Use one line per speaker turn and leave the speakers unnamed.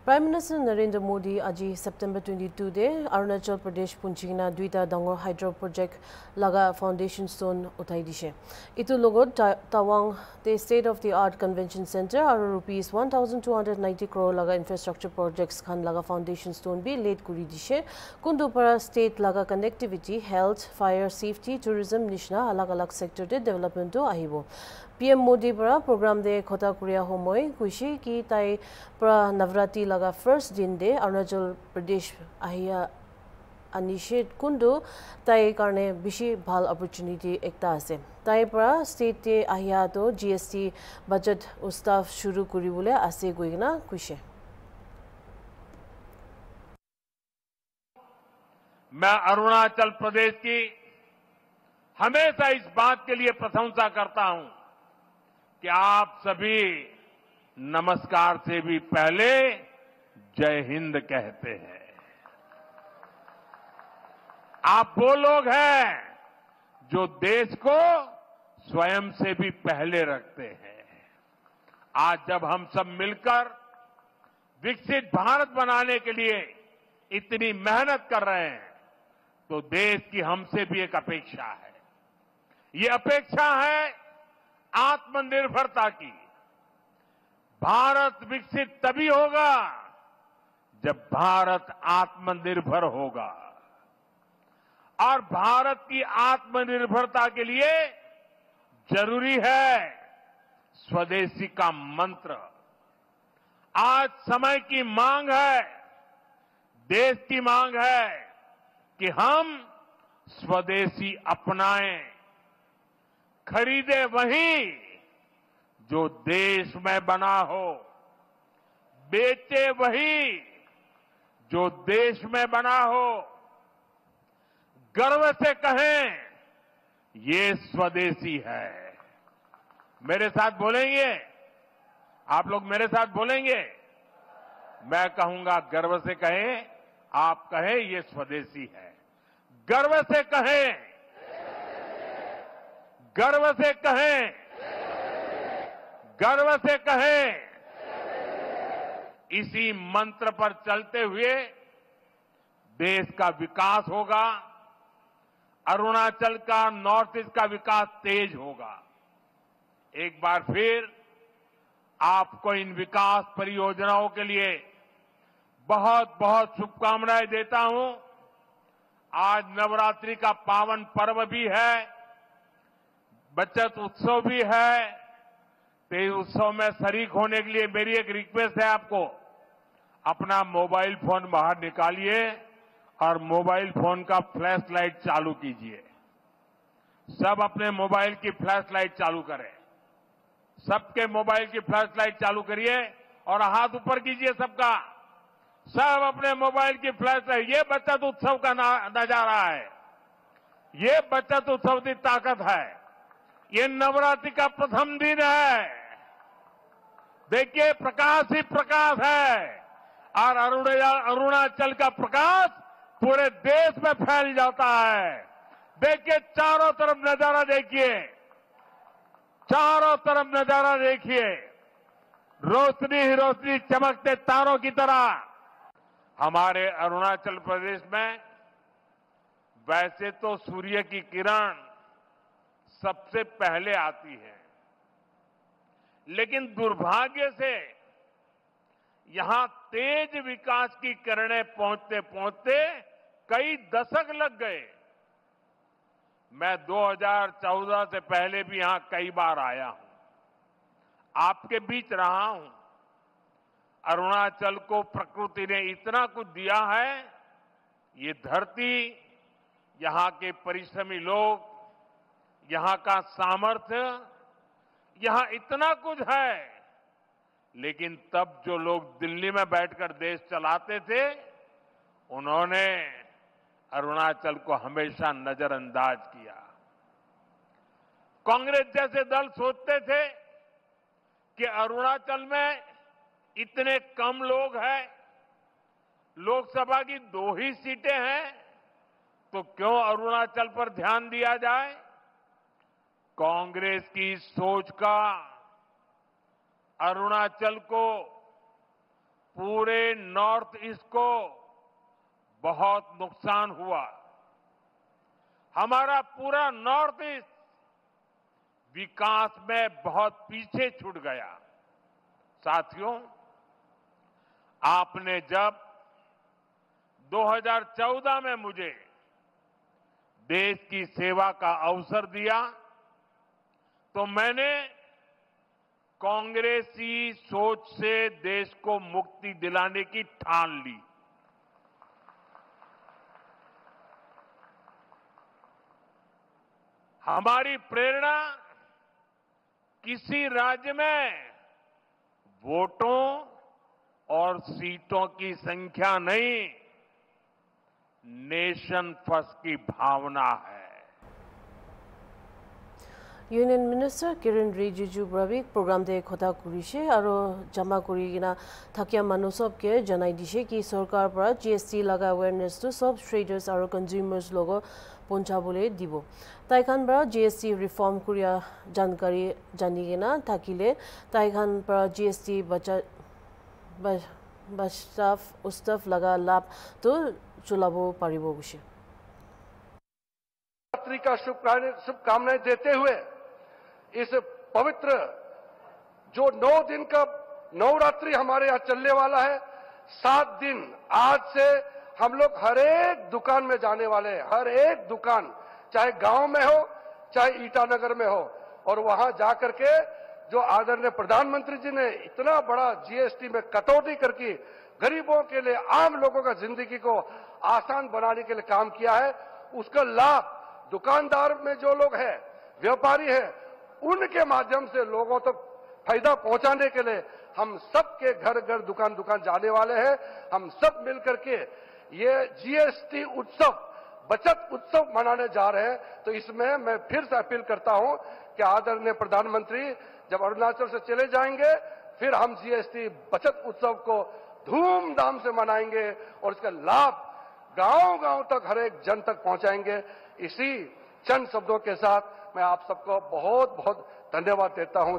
Prime Minister Narendra Modi aji September 22 de Arunachal Pradesh Punchingna duita dangor hydro project laga foundation stone uthai dishe. Itu logot Tawang the state of the art convention center aru rupees 1290 crore laga infrastructure projects khan laga foundation stone bi laid kuri dishe. Kundu para state laga connectivity, health, fire safety, tourism nishna alag alag sector de development to ahibo. PM Modi para program de khota kuriya homoy kushi ki tai para Navrati laga first din de Arunachal Pradesh ahiya anishet kundu tai karne bishi bhal opportunity ekta ase. Tai para state te ahiya to GST budget ustaf shuru kuri bole ase goigna kushi.
मैं अरुणाचल प्रदेश की हमेशा इस बात के लिए प्रशंसा करता हूं कि आप सभी नमस्कार से भी पहले जय हिंद कहते हैं। आप वो लोग हैं जो देश को स्वयं से भी पहले रखते हैं। आज जब हम सब मिलकर विकसित भारत बनाने के लिए इतनी मेहनत कर रहे हैं तो देश की हमसे भी एक अपेक्षा है। ये अपेक्षा है आत्मनिर्भरता की। भारत विकसित तभी होगा जब भारत आत्मनिर्भर होगा और भारत की आत्मनिर्भरता के लिए जरूरी है स्वदेशी का मंत्र। आज समय की मांग है, देश की मांग है कि हम स्वदेशी अपनाएं, खरीदे वही जो देश में बना हो, बेचे वही जो देश में बना हो, गर्व से कहें ये स्वदेशी है। मेरे साथ बोलेंगे? आप लोग मेरे साथ बोलेंगे? मैं कहूंगा गर्व से कहें, आप कहें ये स्वदेशी है। गर्व से कहें, गर्व से कहें, गर्व से कहें। इसी मंत्र पर चलते हुए देश का विकास होगा, अरुणाचल का, नॉर्थ ईस्ट का विकास तेज होगा। एक बार फिर आपको इन विकास परियोजनाओं के लिए बहुत बहुत शुभकामनाएं देता हूं। आज नवरात्रि का पावन पर्व भी है, बचत उत्सव भी है। तो इस उत्सव में शरीक होने के लिए मेरी एक रिक्वेस्ट है आपको, अपना मोबाइल फोन बाहर निकालिए और मोबाइल फोन का फ्लैश लाइट चालू कीजिए। सब अपने मोबाइल की फ्लैश लाइट चालू करें। सबके मोबाइल की फ्लैश लाइट चालू करिए और हाथ ऊपर कीजिए सबका। सब अपने मोबाइल की फ्लैश लाइट। ये बचत उत्सव का नजारा है, ये बचत उत्सव की ताकत है। ये नवरात्रि का प्रथम दिन है। देखिए प्रकाश ही प्रकाश है और अरुणाचल का प्रकाश पूरे देश में फैल जाता है। देखिए चारों तरफ नजारा देखिए, चारों तरफ नजारा देखिए, रोशनी ही रोशनी, चमकते तारों की तरह। हमारे अरुणाचल प्रदेश में वैसे तो सूर्य की किरण सबसे पहले आती है, लेकिन दुर्भाग्य से यहां तेज विकास की किरणें पहुंचते पहुंचते कई दशक लग गए। मैं 2014 से पहले भी यहां कई बार आया हूं, आपके बीच रहा हूं। अरुणाचल को प्रकृति ने इतना कुछ दिया है, ये धरती, यहां के परिश्रमी लोग, यहां का सामर्थ्य, यहां इतना कुछ है। लेकिन तब जो लोग दिल्ली में बैठकर देश चलाते थे, उन्होंने अरुणाचल को हमेशा नजरअंदाज किया। कांग्रेस जैसे दल सोचते थे कि अरुणाचल में इतने कम लोग हैं, लोकसभा की 2 ही सीटें हैं, तो क्यों अरुणाचल पर ध्यान दिया जाए। कांग्रेस की सोच का अरुणाचल को पूरे नॉर्थ ईस्ट को बहुत नुकसान हुआ। हमारा पूरा नॉर्थ ईस्ट विकास में बहुत पीछे छूट गया। साथियों, आपने जब 2014 में मुझे देश की सेवा का अवसर दिया तो मैंने कांग्रेसी सोच से देश को मुक्ति दिलाने की ठान ली। हमारी प्रेरणा किसी राज्य में वोटों और सीटों की संख्या नहीं, नेशन फर्स्ट की भावना है।
यूनियन मिनिस्टर किरण रिजिजू ब्राबिक प्रोग्राम दे खोता कुरिशे आरो जमा कुरिगिना थाकिया मानु सबके जनाई दिशे कि सरकार पर जीएसटी लगा अवेयरनेस तो सब ट्रेडर्स आरो कंज्यूमर्स लोगो पहुंचाबोले दिबो। ताइखान पर जीएसटी रिफॉर्म कुरिया जानकारी जानिगेना थाकिले ताइखान पर जीएसटी बचताफ उस्तफ लगा लाभ तो चुलाबो पारिबो गुशे।
नवरात्रि का शुभकामनाएं देते हुए इस पवित्र जो 9 दिन का नवरात्रि हमारे यहाँ चलने वाला है, 7 दिन आज से हम लोग हर एक दुकान में जाने वाले हैं। हर एक दुकान, चाहे गांव में हो चाहे ईटानगर में हो, और वहां जाकर के जो आदरणीय प्रधानमंत्री जी ने इतना बड़ा जीएसटी में कटौती करके गरीबों के लिए, आम लोगों का जिंदगी को आसान बनाने के लिए काम किया है, उसका लाभ दुकानदार में जो लोग हैं, व्यापारी हैं, उनके माध्यम से लोगों तक फायदा पहुंचाने के लिए हम सबके घर घर दुकान दुकान जाने वाले हैं। हम सब मिलकर के ये जीएसटी उत्सव, बचत उत्सव मनाने जा रहे हैं। तो इसमें मैं फिर से अपील करता हूं कि आदरणीय प्रधानमंत्री जब अरुणाचल से चले जाएंगे, फिर हम जीएसटी बचत उत्सव को धूमधाम से मनाएंगे और इसका लाभ गांव-गांव तक हर एक जन तक पहुंचाएंगे। इसी चंद शब्दों के साथ मैं आप सबको बहुत बहुत धन्यवाद देता हूं।